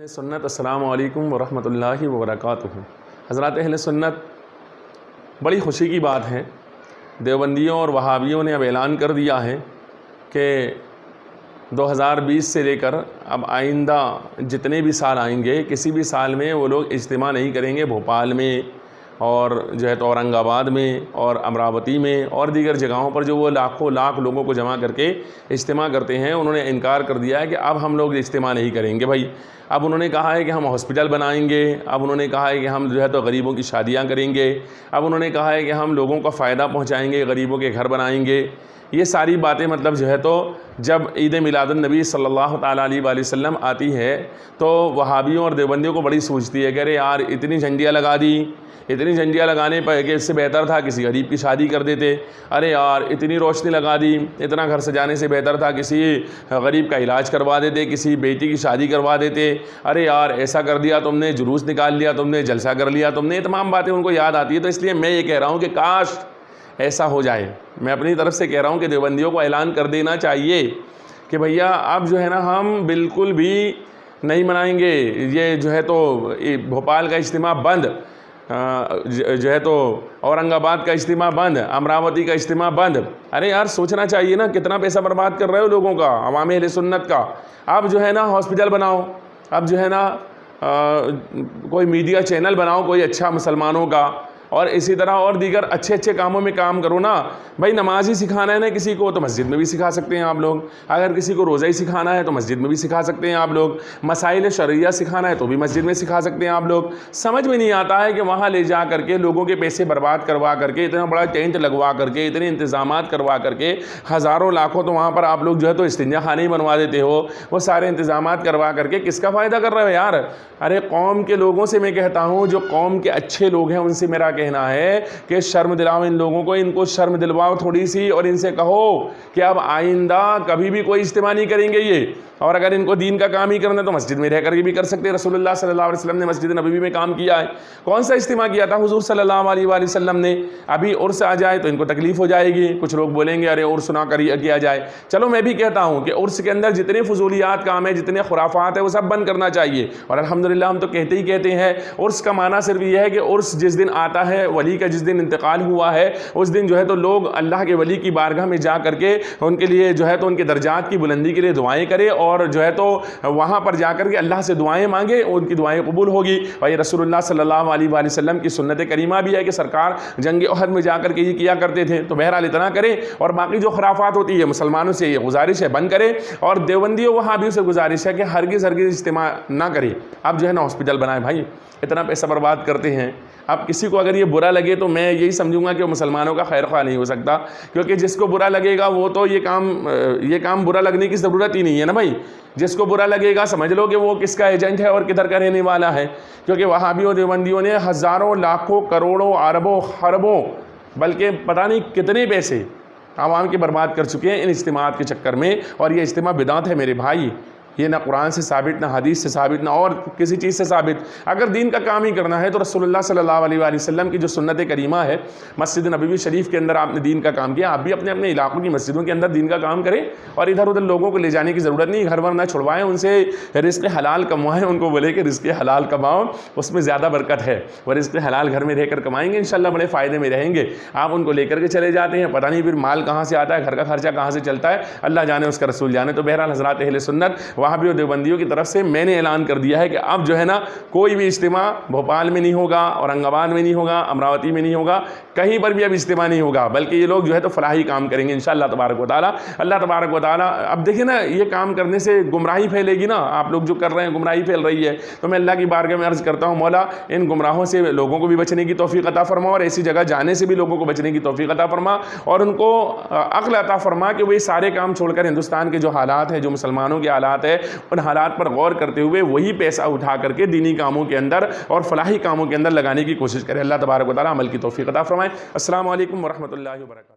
سنت السلام علیکم ورحمۃ اللہ وبرکاتہ۔ حضرات اہل سنت، بڑی خوشی کی بات ہے، دیوبندیوں اور وہابیوں نے اب اعلان کر دیا ہے کہ 2020 سے لے کر اب آئندہ جتنے بھی سال آئیں گے، کسی بھی سال میں وہ لوگ اجتماع نہیں کریں گے بھوپال میں اور جو ہے تو اورنگ آباد میں اور امراوتی میں اور دیگر جگہوں پر جو وہ لاکھوں لاکھ لوگوں کو جمع کر کے اجتماع کرتے ہیں۔ انہوں نے انکار کر دیا ہے کہ اب ہم لوگ اجتماع نہیں کریں گے بھائی۔ اب انہوں نے کہا ہے کہ ہم ہاسپٹل بنائیں گے، اب انہوں نے کہا ہے کہ ہم جو ہے تو غریبوں کی شادیاں کریں گے، اب انہوں نے کہا ہے کہ ہم لوگوں کو فائدہ پہنچائیں گے، غریبوں کے گھر بنائیں گے۔ یہ ساری باتیں مطلب جو ہے تو جب عید میلاد النبی صلی اللہ تعالیٰ علیہ وآلہ وسلم آتی ہے تو وہابیوں اور دیوبندیوں کو بڑی سوچتی ہے کہ ارے یار اتنی جھنڈیاں لگا دی، اتنی جھنڈیاں لگانے پر کہ اس سے بہتر تھا کسی غریب کی شادی کر دیتے، ارے یار اتنی روشنی لگا دی، اتنا گھر سجانے سے بہتر تھا کسی غریب کا علاج کروا دیتے، کسی بیٹی کی شادی کروا دیتے، ارے یار ایسا کر دیا تم نے، جلوس نکال لیا تم نے، جلسہ کر لیا تم نے۔ یہ تمام باتیں ان کو یاد آتی ہے۔ تو اس لیے میں یہ کہہ رہا ہوں کہ کاش ایسا ہو جائے۔ میں اپنی طرف سے کہہ رہا ہوں کہ دیوبندیوں کو اعلان کر دینا چاہیے کہ بھیا اب جو ہے نا ہم بالکل بھی نہیں منائیں گے، یہ جو ہے تو بھوپال کا اجتماع بند، جو ہے تو اورنگ آباد کا اجتماع بند، امراوتی کا اجتماع بند۔ ارے یار سوچنا چاہیے نا، کتنا پیسہ برباد کر رہے ہو لوگوں کا، عوام اہل سنت کا۔ اب جو ہے نا ہاسپٹل بناؤ، اب جو ہے نا کوئی میڈیا چینل بناؤ کوئی اچھا مسلمانوں کا، اور اسی طرح اور دیگر اچھے اچھے کاموں میں کام کرو نا بھائی۔ نماز ہی سکھانا ہے نا کسی کو تو مسجد میں بھی سکھا سکتے ہیں آپ لوگ، اگر کسی کو روزہ ہی سکھانا ہے تو مسجد میں بھی سکھا سکتے ہیں آپ لوگ، مسائل شرعیہ سکھانا ہے تو بھی مسجد میں سکھا سکتے ہیں آپ لوگ۔ سمجھ میں نہیں آتا ہے کہ وہاں لے جا کر کے لوگوں کے پیسے برباد کروا کر کے، اتنا بڑا ٹینٹ لگوا کر کے، اتنے انتظامات کروا کر کے، ہزاروں لاکھوں تو وہاں پر آپ لوگ جو ہے تو استنجا خانے ہی بنوا دیتے ہو، وہ سارے انتظامات کروا کر کے کس کا فائدہ کر رہے ہو یار؟ ارے قوم کے لوگوں سے میں کہتا ہوں، جو قوم کے اچھے لوگ ہیں ان سے میرا کہنا ہے کہ شرم دلاؤ ان لوگوں کو، ان کو شرم دلواؤ تھوڑی سی، اور ان سے کہو کہ اب آئندہ کبھی بھی کوئی اجتماع نہیں کریں گے یہ، اور اگر ان کو دین کا کام ہی کرنا ہے تو مسجد میں رہ کر کے بھی کر سکتے ہیں۔ رسول اللہ صلی اللہ علیہ وسلم نے مسجد نبوی میں کام کیا ہے، کون سا اجتماع کیا تھا حضور صلی اللہ علیہ وآلہ وسلم نے؟ ابھی عرس آ جائے تو ان کو تکلیف ہو جائے گی، کچھ لوگ بولیں گے ارے عرس نہ کیا جائے۔ چلو میں بھی کہتا ہوں کہ عرس کے اندر جتنے فضولیات کام ہیں، جتنے خرافات ہیں، وہ سب بند کرنا چاہیے، اور الحمدللہ ہم تو کہتے ہی کہتے ہیں عرس کا معنی صرف یہ ہے کہ عرس جس دن آتا ہے، ولی کا جس دن انتقال ہوا ہے، اس دن جو ہے تو لوگ اللہ کے ولی کی بارگاہ میں جا کر کے ان کے لیے جو ہے تو ان کے درجات کی بلندی کے لیے دعائیں کرے، اور جو ہے تو وہاں پر جا کر کے اللہ سے دعائیں مانگے، ان کی دعائیں قبول ہوگی۔ اور یہ رسول اللہ صلی اللہ علیہ وآلہ وسلم کی سنت کریمہ بھی ہے کہ سرکار جنگ احد میں جا کر کے یہ کیا کرتے تھے۔ تو بہرحال اتنا کریں، اور باقی جو خرافات ہوتی ہے مسلمانوں سے یہ گزارش ہے بند کریں، اور دیوبندیوں وہابیوں سے گزارش ہے کہ ہرگز اجتماع نہ کریں۔ اب جو ہے نا ہاسپٹل بنائے بھائی، اتنا پیسہ برباد کرتے ہیں۔ اب کسی کو اگر یہ برا لگے تو میں یہی سمجھوں گا کہ وہ مسلمانوں کا خیر خواہ نہیں ہو سکتا، کیونکہ جس کو برا لگے گا وہ تو یہ کام برا لگنے کی ضرورت ہی نہیں ہے نا بھائی۔ جس کو برا لگے گا سمجھ لو کہ وہ کس کا ایجنٹ ہے اور کدھر کا رہنے والا ہے، کیونکہ وہابیوں دیوبندیوں نے ہزاروں لاکھوں کروڑوں اربوں خربوں بلکہ پتہ نہیں کتنے پیسے عوام کے برباد کر چکے ہیں ان اجتماعات کے چکر میں، اور یہ اجتماع بدعت ہے میرے بھائی۔ یہ نہ قرآن سے ثابت، نہ حدیث سے ثابت، نہ اور کسی چیز سے ثابت۔ اگر دین کا کام ہی کرنا ہے تو رسول اللہ صلی اللہ علیہ وآلہ وسلم کی جو سنت کریمہ ہے، مسجد نبوی شریف کے اندر آپ نے دین کا کام کیا، آپ بھی اپنے اپنے علاقوں کی مسجدوں کے اندر دین کا کام کریں، اور ادھر ادھر لوگوں کو لے جانے کی ضرورت نہیں، گھر ور نہ چھڑوائیں، ان سے رزق حلال کموائیں، ان کو بولے کہ رزق حلال کماؤ، اس میں زیادہ برکت ہے، وہ رزق حلال گھر میں رہ کر کمائیں گے انشاءاللہ بڑے فائدے میں رہیں گے۔ آپ ان کو لے کر کے چلے جاتے ہیں، پتہ نہیں پھر مال کہاں سے آتا ہے، گھر کا خرچہ کہاں سے چلتا ہے، اللہ جانے اس کا رسول جانے۔ تو بہرحال حضرات اہل سنت، وہابی اور دیوبندیوں کی طرف سے میں نے اعلان کر دیا ہے کہ اب جو ہے نا کوئی بھی اجتماع بھوپال میں نہیں ہوگا، اورنگ آباد میں نہیں ہوگا، امراوتی میں نہیں ہوگا، کہیں پر بھی اب اجتماع نہیں ہوگا، بلکہ یہ لوگ جو ہے تو فلاحی کام کریں گے انشاءاللہ تبارک و تعالیٰ۔ اللہ تبارک و تعالیٰ اب دیکھیں نا، یہ کام کرنے سے گمراہی پھیلے گی نا، آپ لوگ جو کر رہے ہیں گمراہی پھیل رہی ہے، تو میں اللہ کی بارگاہ میں عرض کرتا ہوں مولا ان گمراہوں سے لوگوں کو بھی بچنے کی توفیق عطا فرما، اور ایسی جگہ جانے سے بھی لوگوں کو بچنے کی توفیق عطا فرما، اور ان کو عقل عطا فرما کہ وہ یہ سارے کام چھوڑ کر ہندوستان کے جو حالات ہیں، جو مسلمانوں کے حالات ہیں، ان حالات پر غور کرتے ہوئے وہی پیسہ اٹھا کر کے دینی کاموں کے اندر اور فلاحی کاموں کے اندر لگانے کی کوشش کرے۔ اللہ تبارک و تعالیٰ عمل کی توفیق عطا فرمائے۔ السلام علیکم ورحمۃ اللہ وبرکاتہ۔